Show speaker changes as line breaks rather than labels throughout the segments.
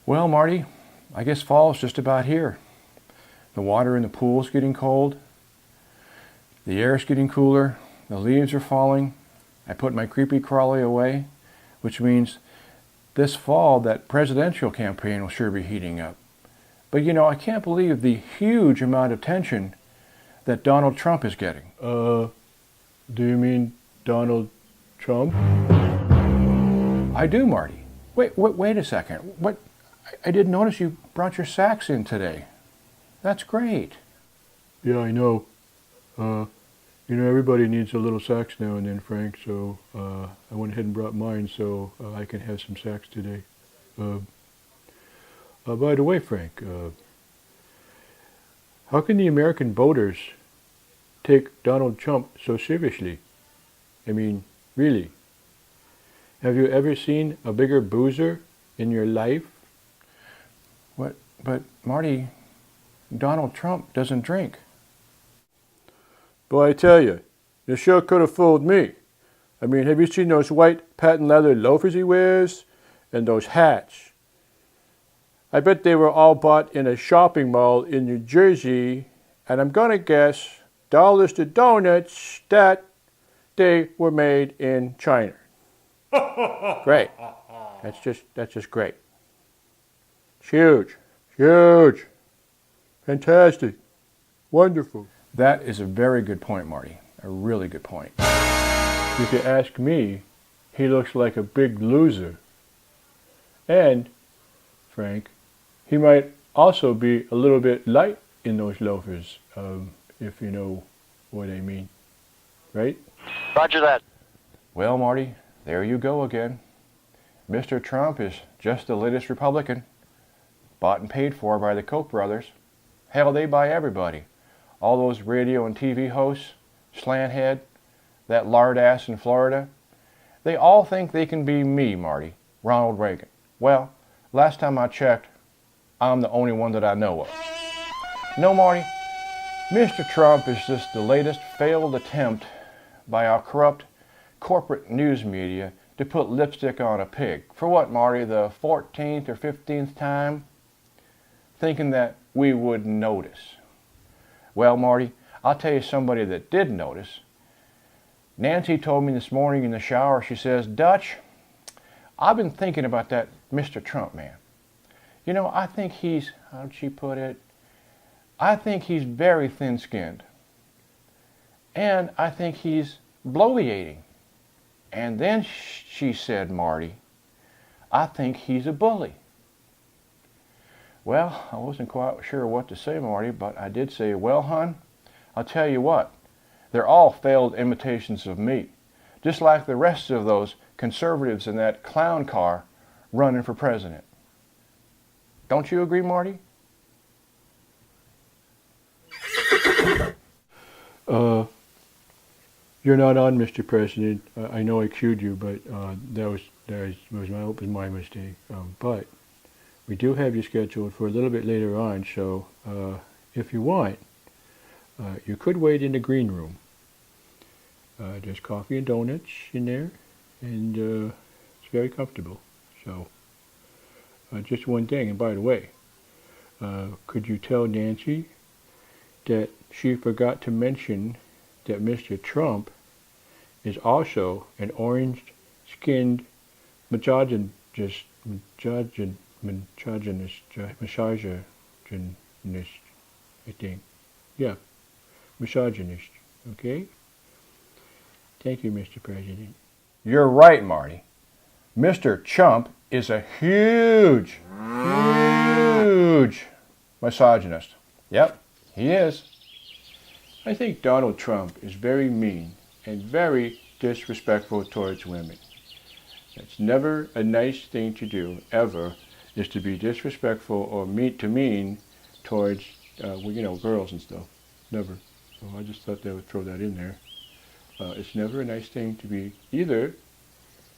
Well, Marty, I guess fall's just about here. The water in the pool's getting cold. The air's getting cooler. The leaves are falling. I put my creepy crawly away, which means this fall that presidential campaign will sure be heating up. But I can't believe the huge amount of attention that Donald Trump is getting.
Do you mean Donald Trump?
I do, Marty. Wait a second. What? I didn't notice you brought your sax in today. That's great.
Yeah, I know. Everybody needs a little sax now and then, Frank, so I went ahead and brought mine so I can have some sax today. By the way, Frank, how can the American voters take Donald Trump so seriously? I mean, really? Have you ever seen a bigger boozer in your life?
What? But, Marty, Donald Trump doesn't drink.
Boy, I tell you, sure could have fooled me. I mean, have you seen those white patent leather loafers he wears? And those hats? I bet they were all bought in a shopping mall in New Jersey, and I'm gonna guess, dollars to donuts, that they were made in China. Great. That's just great. It's huge. Huge. Fantastic. Wonderful.
That is a very good point, Marty. A really good point.
If you ask me, he looks like a big loser. And, Frank, he might also be a little bit light in those loafers, if you know what I mean. Right?
Roger that.
Well, Marty, there you go again. Mr. Trump is just the latest Republican, bought and paid for by the Koch brothers. Hell, they buy everybody. All those radio and TV hosts, Slanthead, that lard ass in Florida, they all think they can be me, Marty, Ronald Reagan. Well, last time I checked, I'm the only one that I know of. No, Marty, Mr. Trump is just the latest failed attempt by our corrupt corporate news media to put lipstick on a pig. For what, Marty, the 14th or 15th time? Thinking that we would notice. Well, Marty, I'll tell you somebody that did notice. Nancy told me this morning in the shower, she says, Dutch, I've been thinking about that Mr. Trump man. I think he's, how'd she put it? I think he's very thin-skinned. And I think he's bloviating. And then she said, Marty, I think he's a bully. Well, I wasn't quite sure what to say, Marty, but I did say, well, hon, I'll tell you what, they're all failed imitations of me, just like the rest of those conservatives in that clown car running for president. Don't you agree, Marty?
You're not on, Mr. President. I know I cued you, but that was my mistake. But we do have you scheduled for a little bit later on, so if you want, you could wait in the green room. There's coffee and donuts in there, and it's very comfortable. So, just one thing, and by the way, could you tell Nancy that she forgot to mention that Mr. Trump is also an orange-skinned misogynist, I think. Yeah, misogynist, okay? Thank you, Mr. President.
You're right, Marty. Mr. Trump is a huge misogynist. Yep, he is.
I think Donald Trump is very mean and very disrespectful towards women. It's never a nice thing to do, ever, is to be disrespectful or mean towards, girls and stuff. Never. So I just thought they would throw that in there. It's never a nice thing to be either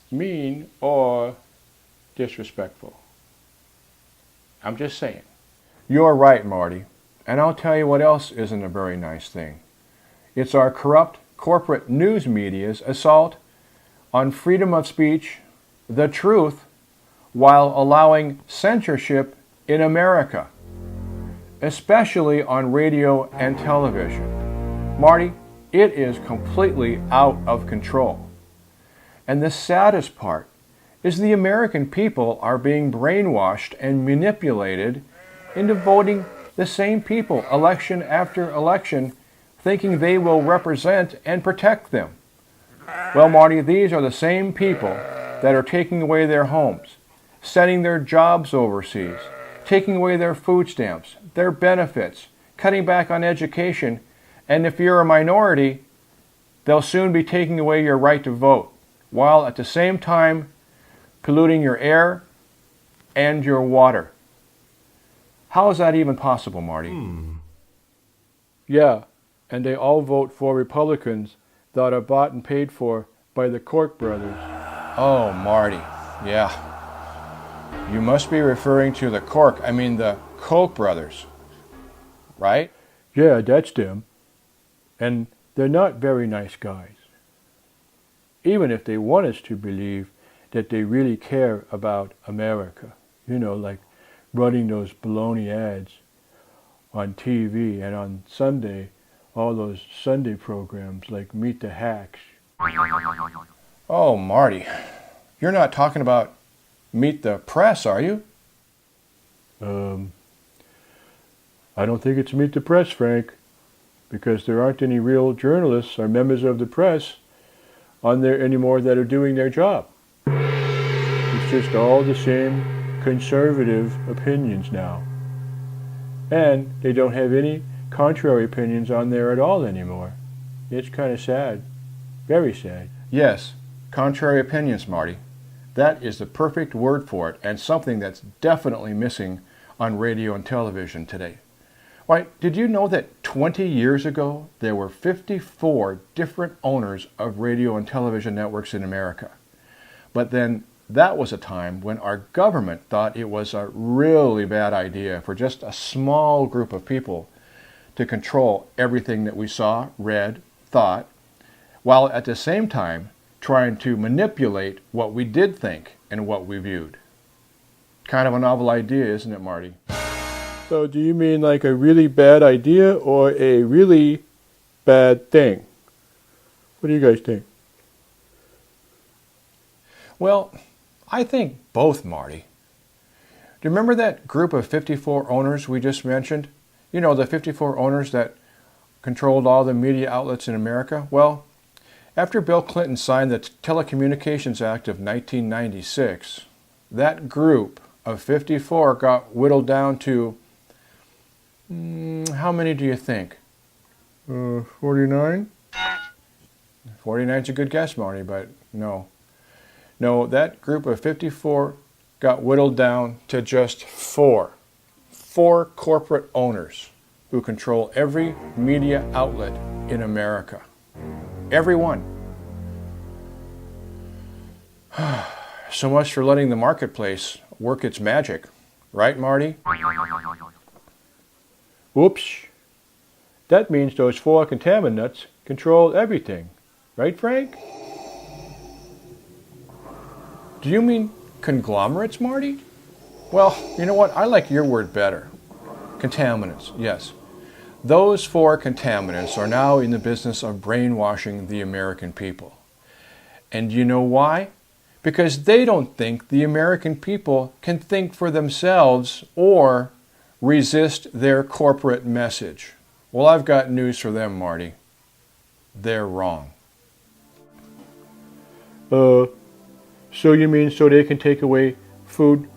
mean or disrespectful. I'm just saying.
You're right, Marty. And I'll tell you what else isn't a very nice thing. It's our corrupt corporate news media's assault on freedom of speech, the truth, while allowing censorship in America, especially on radio and television. Marty, it is completely out of control. And the saddest part is the American people are being brainwashed and manipulated into voting the same people election after election, thinking they will represent and protect them. Well, Marty, these are the same people that are taking away their homes, sending their jobs overseas, taking away their food stamps, their benefits, cutting back on education, and if you're a minority, they'll soon be taking away your right to vote, while at the same time polluting your air and your water. How is that even possible, Marty?
Yeah, and they all vote for Republicans that are bought and paid for by the Koch brothers.
Oh, Marty, yeah. You must be referring to the Koch brothers, right?
Yeah, that's them. And they're not very nice guys. Even if they want us to believe that they really care about America. You know, like running those baloney ads on TV, and on Sunday, all those Sunday programs like Meet the Hacks.
Oh, Marty, you're not talking about Meet the Press, are you?
I don't think it's Meet the Press, Frank, because there aren't any real journalists or members of the press on there anymore that are doing their job. It's just all the same conservative opinions now. And they don't have any contrary opinions on there at all anymore. It's kind of sad. Very sad.
Yes, contrary opinions, Marty. That is the perfect word for it, and something that's definitely missing on radio and television today. Why, did you know that 20 years ago there were 54 different owners of radio and television networks in America? But then that was a time when our government thought it was a really bad idea for just a small group of people to control everything that we saw, read, thought, while at the same time trying to manipulate what we did think and what we viewed. Kind of a novel idea, isn't it, Marty?
So do you mean like a really bad idea or a really bad thing? What do you guys think?
Well, I think both, Marty. Do you remember that group of 54 owners we just mentioned? You know, the 54 owners that controlled all the media outlets in America? Well, after Bill Clinton signed the Telecommunications Act of 1996, that group of 54 got whittled down to, how many do you think?
49?
49's a good guess, Marty, but no. No, that group of 54 got whittled down to just four. Four corporate owners who control every media outlet in America. Every one. So much for letting the marketplace work its magic. Right, Marty?
Whoops. That means those four contaminants control everything. Right, Frank?
Do you mean conglomerates, Marty? Well, you know what? I like your word better. Contaminants, yes. Those four contaminants are now in the business of brainwashing the American people. And you know why? Because they don't think the American people can think for themselves or resist their corporate message. Well, I've got news for them, Marty. They're wrong.
So you mean so they can take away food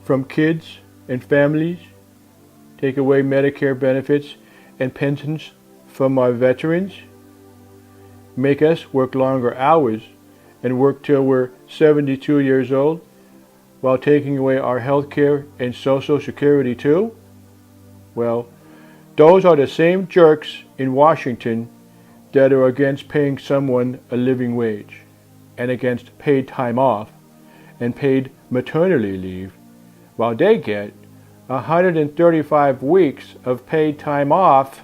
from kids and families? Take away Medicare benefits and pensions from our veterans? Make us work longer hours and work till we're 72 years old while taking away our health care and Social Security too? Well, those are the same jerks in Washington that are against paying someone a living wage and against paid time off and paid maternity leave, while they get 135 weeks of paid time off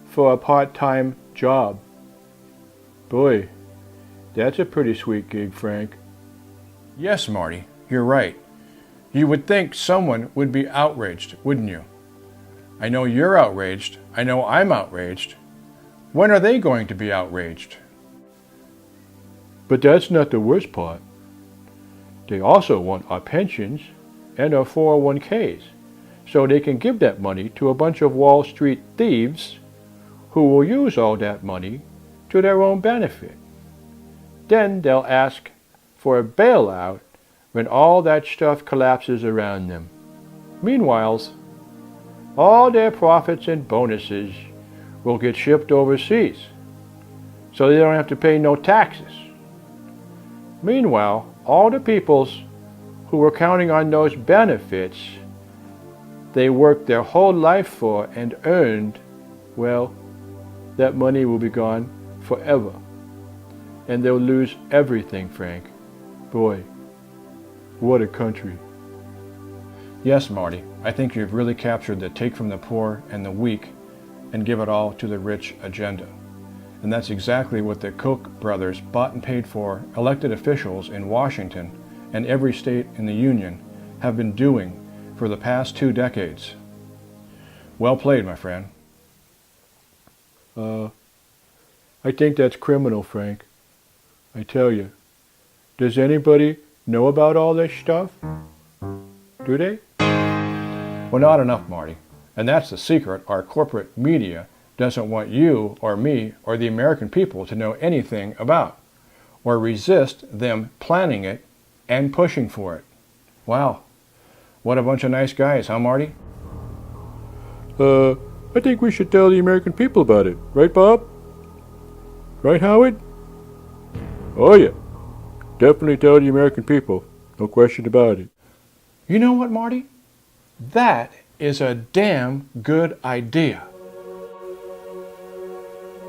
for a part-time job. Boy, that's a pretty sweet gig, Frank.
Yes, Marty, you're right. You would think someone would be outraged, wouldn't you? I know you're outraged. I know I'm outraged. When are they going to be outraged?
But that's not the worst part. They also want our pensions and our 401ks, so they can give that money to a bunch of Wall Street thieves who will use all that money to their own benefit. Then they'll ask for a bailout when all that stuff collapses around them. Meanwhile, all their profits and bonuses will get shipped overseas, so they don't have to pay no taxes. Meanwhile, all the peoples who were counting on those benefits they worked their whole life for and earned, well, that money will be gone forever. And they'll lose everything, Frank. Boy, what a country.
Yes, Marty, I think you've really captured the take from the poor and the weak and give it all to the rich agenda. And that's exactly what the Koch brothers bought and paid for elected officials in Washington and every state in the Union have been doing for the past 2 decades. Well played, my friend.
I think that's criminal, Frank. I tell you. Does anybody know about all this stuff? Do they?
Well, not enough, Marty. And that's the secret our corporate media doesn't want you or me or the American people to know anything about, or resist them planning it and pushing for it. Wow. What a bunch of nice guys, huh, Marty?
I think we should tell the American people about it. Right, Bob? Right, Howard? Oh, yeah. Definitely tell the American people. No question about it.
You know what, Marty? That is a damn good idea.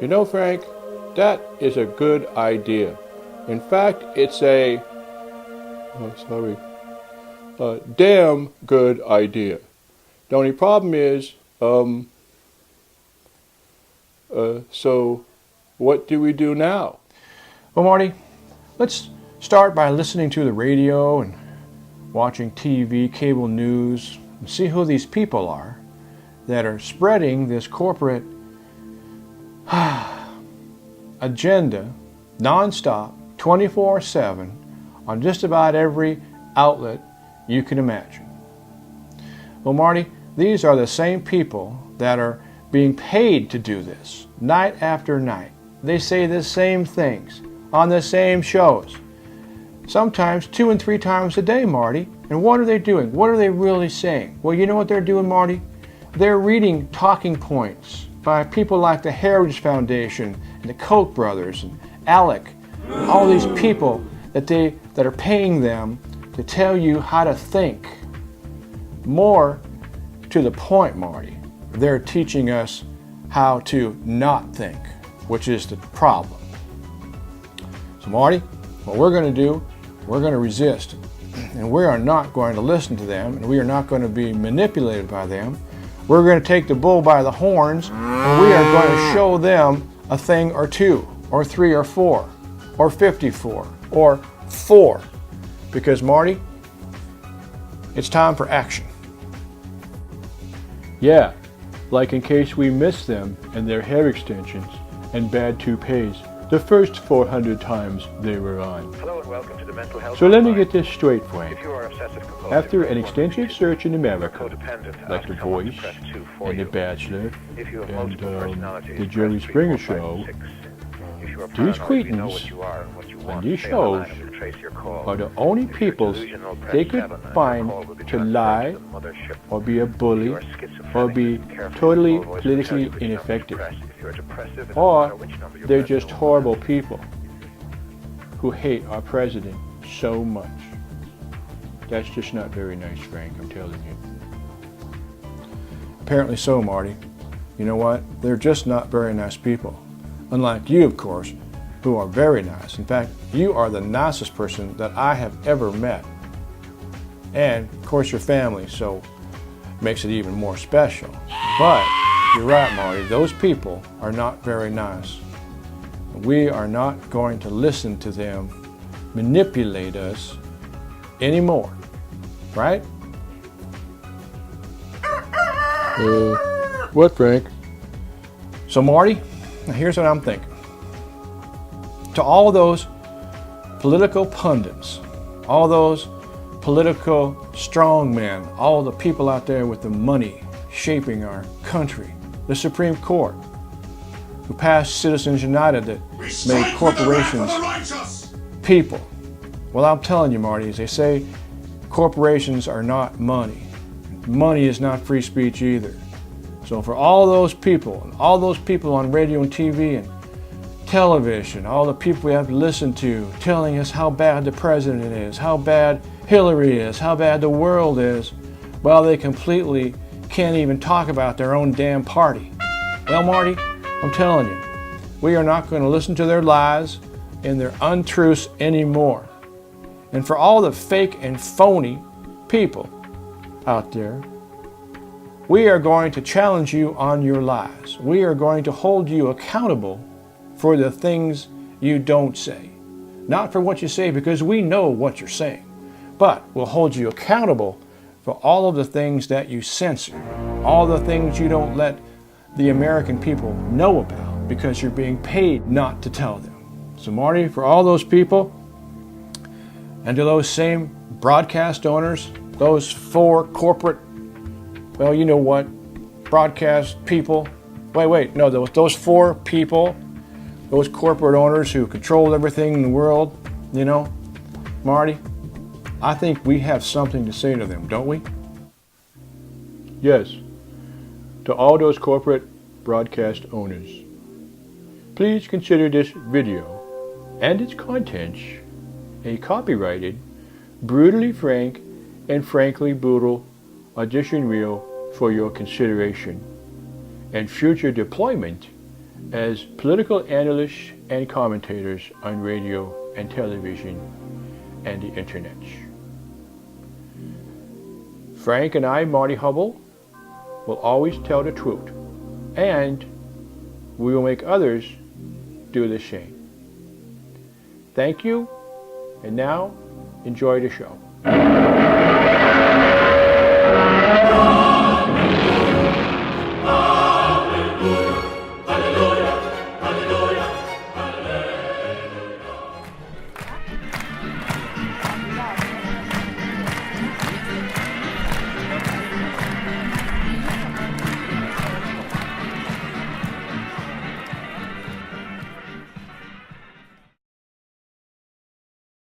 You know, Frank, that is a good idea. In fact, it's a damn good idea. The only problem is, so what do we do now?
Well, Marty, let's start by listening to the radio and watching TV, cable news, and see who these people are that are spreading this corporate agenda nonstop, 24/7, on just about every outlet you can imagine. Well, Marty, these are the same people that are being paid to do this night after night. They say the same things on the same shows, sometimes 2 and 3 times a day, Marty. And what are they doing? What are they really saying? Well, you know what they're doing, Marty? They're reading talking points by people like the Heritage Foundation and the Koch brothers and Alec, all these people that are paying them to tell you how to think. More to the point, Marty, they're teaching us how to not think, which is the problem. So, Marty, what we're going to do, we're going to resist. And we are not going to listen to them, and we are not going to be manipulated by them. We're going to take the bull by the horns, and we are going to show them a thing or 2, or 3 or 4, or 54, or 4. Because, Marty, it's time for action.
Yeah, like in case we miss them and their hair extensions and bad toupees the first 400 times they were on.
Hello and welcome to the Mental Health
So let me
Hotline.
get this straight, Frank.
If you are obsessive-compulsive
After an
or
extensive search in America,
codependent,
like
ask
The
someone to
Voice,
press 2 for
and The
you.
Bachelor,
If you have
and
multiple personalities,
The Jerry
press 3,
Springer
4, 5,
Show,
6. If you are
these
paranoid, we know
cretins
what you are and what you want.
these
Stay on the line
shows
and we'll trace your call.
are the only
If you're
peoples
delusional, press
they could
7 and your
find
call will be
to
transferred
lie
to the mothership.
or be a
If
bully
you are schizophrenic,
or be
careful,
totally
the phone voice will tell
politically
you which number to
ineffective.
press. If you are depressive, it doesn't
Or
matter which number you
they're
press,
just
it will
horrible
work.
people who hate our president so much. That's just not very nice, Frank, I'm telling you.
Apparently so, Marty. You know what? They're just not very nice people. Unlike you, of course, who are very nice. In fact, you are the nicest person that I have ever met. And, of course, your family, so makes it even more special. But, you're right, Marty, those people are not very nice. We are not going to listen to them manipulate us anymore. Right?
What, Frank?
So, Marty, here's what I'm thinking. To all those political pundits, all those political strongmen, all the people out there with the money shaping our country, the Supreme Court, who passed Citizens United that made corporations people. Well, I'm telling you, Marty, as they say, corporations are not money. Money is not free speech either. So for all those people, and all those people on radio and TV and television, all the people we have to listen to telling us how bad the president is, how bad Hillary is, how bad the world is, well, they completely can't even talk about their own damn party. Well, Marty, I'm telling you, we are not going to listen to their lies and their untruths anymore. And for all the fake and phony people out there, we are going to challenge you on your lies. We are going to hold you accountable for the things you don't say. Not for what you say, because we know what you're saying, but we'll hold you accountable for all of the things that you censor, all the things you don't let the American people know about because you're being paid not to tell them. So Marty, for all those people, and to those same broadcast owners, those 4 corporate, well, you know what, broadcast people, no, those 4 people, those corporate owners who control everything in the world, you know, Marty, I think we have something to say to them, don't we?
Yes. To all those corporate broadcast owners, please consider this video and its contents a copyrighted, brutally frank, and frankly brutal audition reel for your consideration and future deployment as political analysts and commentators on radio and television and the internet. Frank and I, Marty Hubble, will always tell the truth, and we will make others do the same. Thank you, and now enjoy the show.